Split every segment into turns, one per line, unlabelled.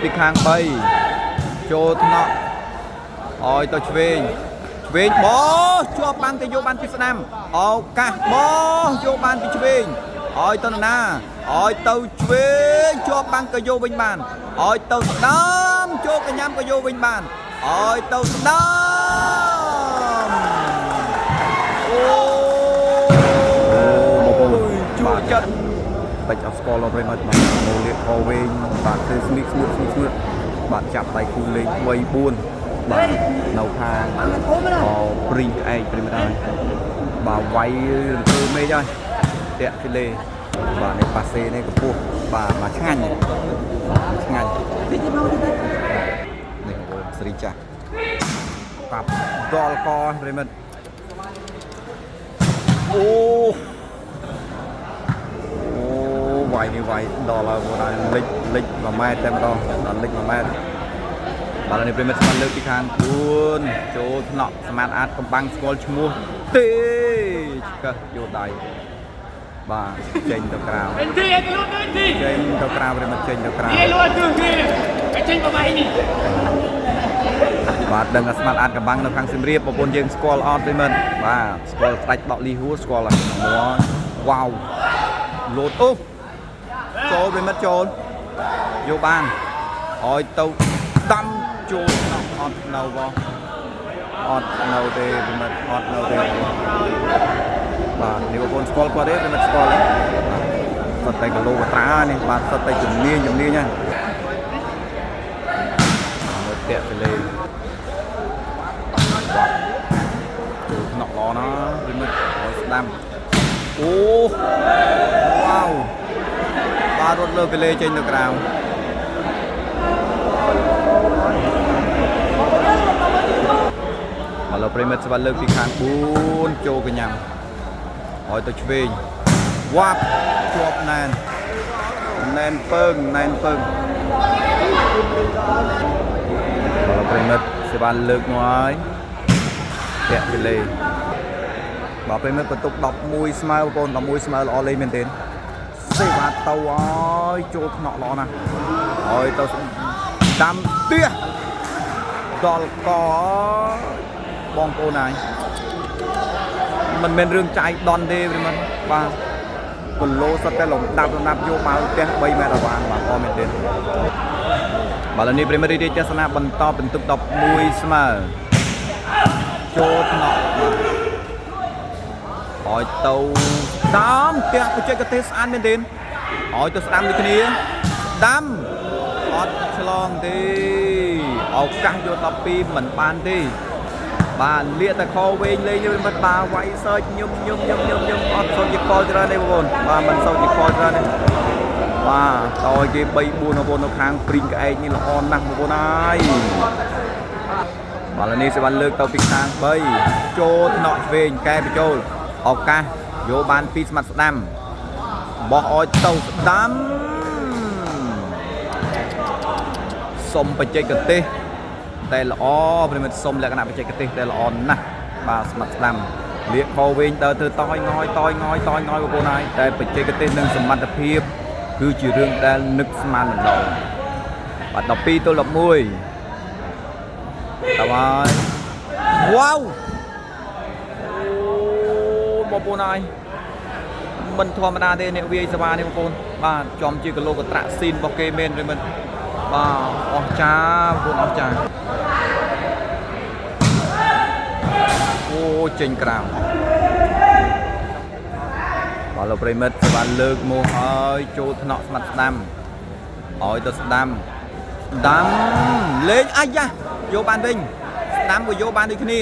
ពីខាង3ចូលថ្នាក់អោយទៅឆ្វេងបោះជាប់បានទៅយកបានពីស្ដាំឱកាសបោះយកបានពីឆ្វេងអោយទៅណាអោយទៅឆ្វេងជាប់បានក៏យកវិញបានអោយទៅស្ដាំចូលកញ្ញាំក៏យកវិញបានអោយទៅស្ដាំអូជួយចិត្តបាច់អត់ស្គាល់ដល់វិញមកម៉ូលៀកខវិញបាទគឺស្មៀកបាទចាប់ដៃគូលេខ3 4បាទនៅខាងព្រីងឯកព្រីមិនហើយបាទវាយធ្វើមេឃហើយតាក់គីលេបាទនេះប៉ាសេនេះកម្ពស់បាទមកឆ្ងាញ់នេះអូសេរីចាស់កាប់ដល់កព្រីមិនអូវាយដល់ហើយលេខ1ម៉ែត្រតែម្ដងដល់លេខ1ម៉ែត្របាទនេះប្រិមិត្តស្មានលើកពីខាង4ចូលថ្នាក់ស្មានអាចកំបាំងស្គាល់ឈ្មោះទេកឹសយកដៃបាទចេញទៅក្រៅប្រិមិត្តចេញទៅក្រៅបាទដឹងថាស្មានអាចកំបាំងនៅខាងសៀមរាបបងប្អូនយើងស្គាល់អត់ប្រិមិត្តបាទស្គាល់ស្ដេចដកលីហួរស្គាល់ហើយវ៉ាវលោតអូចូលប្រិមិត្តចូលយកបានអោយទៅដាំចូលអត់នៅបងអត់នៅទេប្រិមិត្តអត់នៅទេបាទនេះបងប្អូនស្គាល់គាត់ទេប្រិមិត្តស្គាល់បាទសតតែគីឡូកត្រានេះបាទសតតែជំនាញហ្នឹងមើលតាក់ទៅលេបាទចូលថ្នាក់ល្អណាប្រិមិត្តឲ្យស្ដាំអូវ៉ាវបាទរត់លើពីលេចេញទៅក្រៅឥឡូវប្រិមិត្តស្វាលើកពីខាង4ចូលកញ្ញាំឲ្យទៅឆ្វេងវ៉ាប់ជាប់ណែនពើងឥឡូវប្រិមិត្តស្វាលើកមកហើយតាក់ពីលេបាទប្រិមិត្តបន្ទុក11ស្មើបងប្អូន11ស្មើល្អលេងមែនទេសេវាទៅហើយចូលថ្នាក់ល្អណាស់ហើយទៅដាំទៀសដល់កបងប្អូនហើយមិនមែនរឿងចាយដន់ទេប្រិមិត្តបាទគីឡូសុទ្ធតែលំដាប់យកមកផ្ទះ3ម៉ែត្រអាវ៉ាងបាទអមែនទេបាទឥឡូវនេះប្រិមិត្តរីករាយទស្សនាបន្តបន្ទុក11ស្មើចូលថ្នាក់ឲ្យទៅតាមផ្ទះបច្ចេកទេសស្អាតមែនទេឲ្យទៅស្ដាំដូចគ្នាដាំអត់ឆ្លងទេឱកាសយក12មិនបានទេបាទលាកតែខវែងលេងមិនបាទវាយសើចញឹមអត់សូវជាកលច្រើនទេបងប្អូនបាទមិនសូវជាកលច្រើនទេបាទតើគេ3 4បងប្អូននៅខាងព្រីងក្អែកនេះល្អណាស់បងប្អូនហើយបាទនេះសេបានលើកទៅពីខាង3ចូលថ្នាក់ឆ្វេងកែបញ្ចូលឱកាសយកបានពីស្មាត់ស្ដាំបោះឲ្យទៅស្ដាំសុំបច្ចេកទេសតែល្អប្រិមិត្តសុំលក្ខណៈបច្ចេកទេសតែល្អណាស់បាទស្មាត់ស្ដាំលាកខវែងដើរទៅតយងយបងប្អូនហើយតែបច្ចេកទេសនិងសមត្ថភាពគឺជារឿងដែលនឹកស្មានមិនដល់បាទ12 ទល់ 11តើហើយវ៉ាវបងប្អូនហើយមិនធម្មតាទេអ្នកវាយសេវានេះបងប្អូនបាទចំជាគីឡូកត្រាក់ស៊ីនរបស់គេមែនប្រិមិត្តបាទអស្ចារ្យបងប្អូនអស្ចារ្យអូចេញក្រៅបាទលោកប្រិមិត្តសេវាលើកមកហើយចូលថ្នាក់ស្មាត់ស្ដាំឲ្យទៅស្ដាំលេងអាយ៉ាយកបានវិញស្ដាំក៏យកបានដូចគ្នា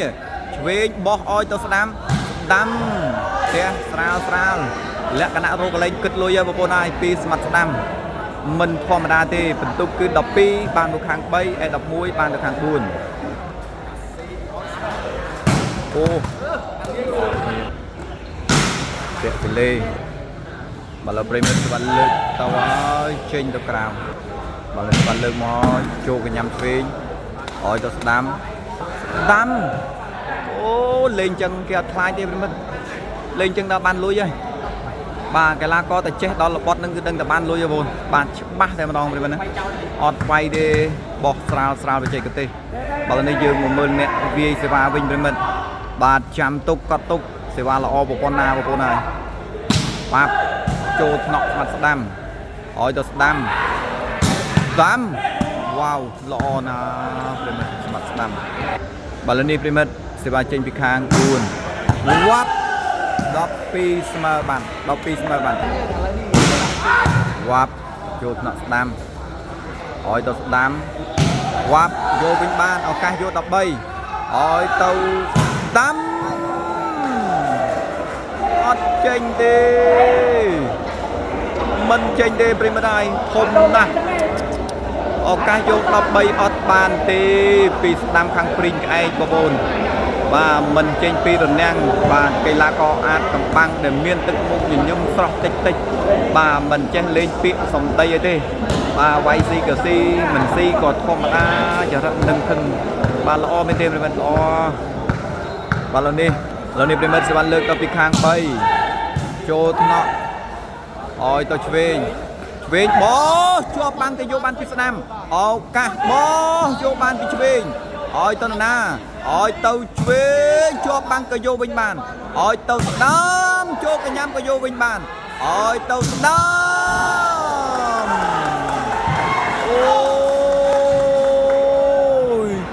ឆ្វេងបោះឲ្យទៅស្ដាំផ្ទះស្រាលលក្ខណៈរោគកលែងគិតលុយហើយបងប្អូនហើយពីស្មាត់ស្ដាំមិនធម្មតាទេបន្ទុកគឺ12បានទៅខាង3ឯ11បានទៅខាង4អូតាក់ពីលេបាទលោកប្រិមិត្តស្វាលើកទៅហើយចេញទៅក្រៅបាទស្វាលើកមកចូលកញ្ញាំឆ្វេងឲ្យទៅស្ដាំអូលេងចឹងគេអត់ខ្លាចទេប្រិមិត្តលេងចឹងដល់បានលុយហើយ bà cái lá có tại chết đó là bot nâng cứ đừng tập ban lui cho vốn bạn bắt thêm một đồng này ọt quay đi bọc sao để chạy cái tê bà lên đây dương một mơn nè vi sẽ vào vinh với mình bà chạm tục cắt tục sẽ vào là o của con nào của cô này bạp chốt nọ mặt đam ôi tôi đam đam wow lo na mặt đam bà lên đi primet sẽ vào trên bị khang buồn what đọc pi smart bản đọc pi smart bản wap chốt nọ đam ôi tôi đam wap vô vinh ban ok vô đọc bay ôi tôi đam ọt chênh đi mình chênh đi primet này hôm nè ok vô đọc bay ọt bàn thì pi đam khang prin cái của bồn và mình trên pi rồi ngang và cây lá co át cầm băng để miên tức một nhìn nhung sọc tích tích và mình trên lên pi sòng tây ấy đi và quay si cờ si mình si còn không mà ta giờ ra nâng thân và lo bên thêm rồi mình lo và lần đi mình sẽ ban lược tập đi khang bay cho nó ôi tôi về bó cho ban thì vô ban pi nam ok bó vô ban pi về ôi tôi na ôi tàu chuyên cho băng cơ vô vinh bàn ôi tàu đam cho cái nhám cơ vô vinh bàn ôi tàu đam ôi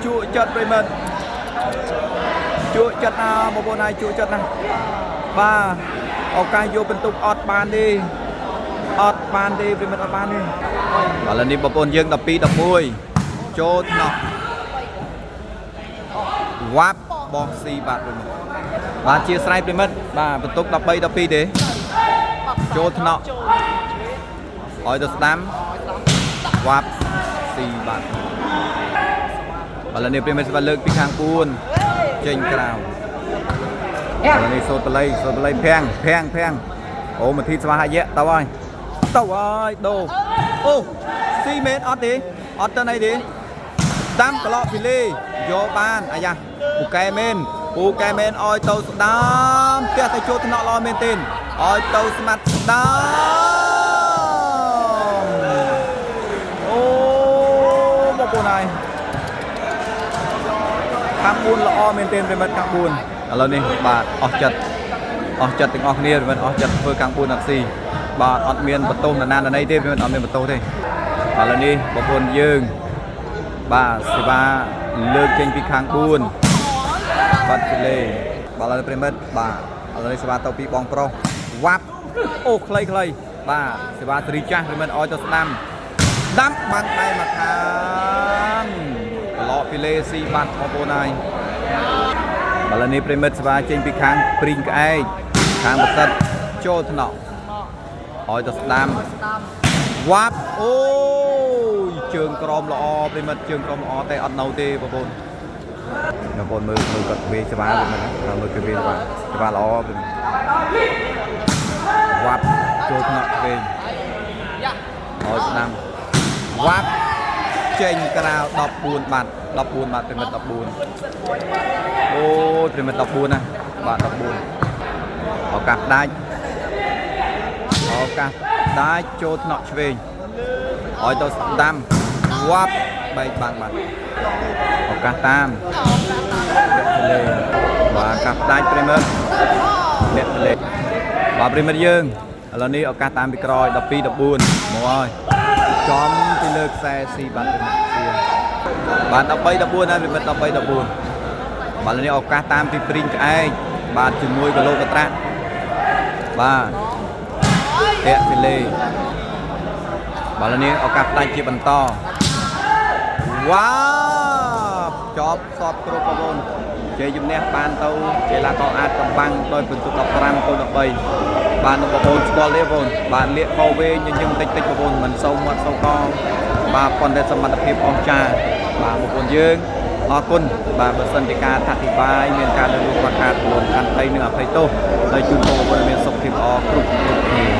chua chật với mình chua chật nào một bộ này chua chật nào và ok vô bên tục ọt bàn đi với mình ọt bàn đi và lần đi bộ bồn dương đập pi đập môi chốt nọ wap bong si bạc rồi và chia sài primet vàបន្ទុក13 12ទេចូលថ្នាក់ឲ្យទៅស្ដាំ wap si បាទឥឡូវនេះ primet sẽលើកពីខាង4ចេញក្រៅឥឡូវនេះសូតបល័យភាំងអូមកធីស្វាហយៈទៅហើយដូអូស៊ីមែនអត់ទេអត់ទៅណីទេដាំក្លោពីលេយកបានអាយ៉ាពូកែមែនអោយទៅស្ដាំផ្ទះទៅចូលថ្នាក់ល្អមែនទេអោយទៅស្មាត់ស្ដាំអូមកពូណៃខាង4ល្អមែនទេប្រិមិត្តខាង4ឥឡូវនេះបាទអស់ចិត្តទាំងអស់គ្នាប្រិមិត្តអស់ចិត្តធ្វើខាង4អត់ស៊ីបាទអត់មានបន្ទោសណាណីទេប្រិមិត្តអត់មានបន្ទោសទេឥឡូវនេះបងប្អូនយើងបាទសេវាលើកចេញពីខាង4បាត់ជលេបាទឥឡូវប្រិមិត្តបាទឥឡូវសេវាទៅពីបងប្រុសវ៉ាប់អូខ្លីបាទសេវាសេរីចាស់ប្រិមិត្តអោយទៅស្ដាំដាំបាំងដៃមកខាងក្លោពីលេស៊ីបាត់បងប្អូនហើយឥឡូវនេះប្រិមិត្តសេវាចេញពីខាងព្រីងក្អែកខាងបសិទ្ធចូលថ្នាក់អោយទៅស្ដាំវ៉ាប់អូជើងក្រមល្អប្រិមិត្តជើងក្រមល្អតែអត់នៅទេបងប្អូនមើលគាត់វាសេវាប្រិមិត្តមើលគេវាសេវាល្អប្រិមិត្តវ៉ាប់ចូលថ្នាក់វិញអោយស្ដាំវ៉ាប់ចេញក្រៅ14បាត់ប្រិមិត្ត14អូប្រិមិត្ត14ណាបាទ14ឱកាសដាច់ចូលថ្នាក់ឆ្វេងអោយទៅស្ដាំវ៉ាប់បែកបាំងបាត់ឱកាសតាមលេបាទកាប់ដាច់ប្រិមិត្តអ្នកលេបាទប្រិមិត្តយើងឥឡូវនេះឱកាសតាមពីក្រោយ12 14មកហើយចំពីលើខ្សែស៊ីបាត់ប្រិមិត្តស៊ីបាទ13 14ហើយប្រិមិត្ត13 14បាទឥឡូវនេះឱកាសតាមពីព្រីងក្អែកបាទជាមួយគីឡូកត្រាក់បាទតាក់ពីលេបាទឥឡូវនេះឱកាសផ្ដាច់ជាបន្តវ៉ាចប់សតគ្រប់បងប្អូនជ័យជំនះបានទៅកីឡាករអាចកំបាំងដោយពិន្ទុ15 13បានបងប្អូនស្គាល់ទេបងប្អូនបានលាកកោវែងញញឹមតិចបងប្អូនមិនសូវមាត់សូវកបាទប៉ុន្តែសមត្ថភាពអស្ចារ្យបាទបងប្អូនយើងអរគុណបាទបើសិនជាការអធិប្បាយមានការលើកខ្វះខាតខ្លួនខន្តីនិងអភ័យទោសដោយជូនបងប្អូនមានសុខភាពល្អគ្រប់គ្នា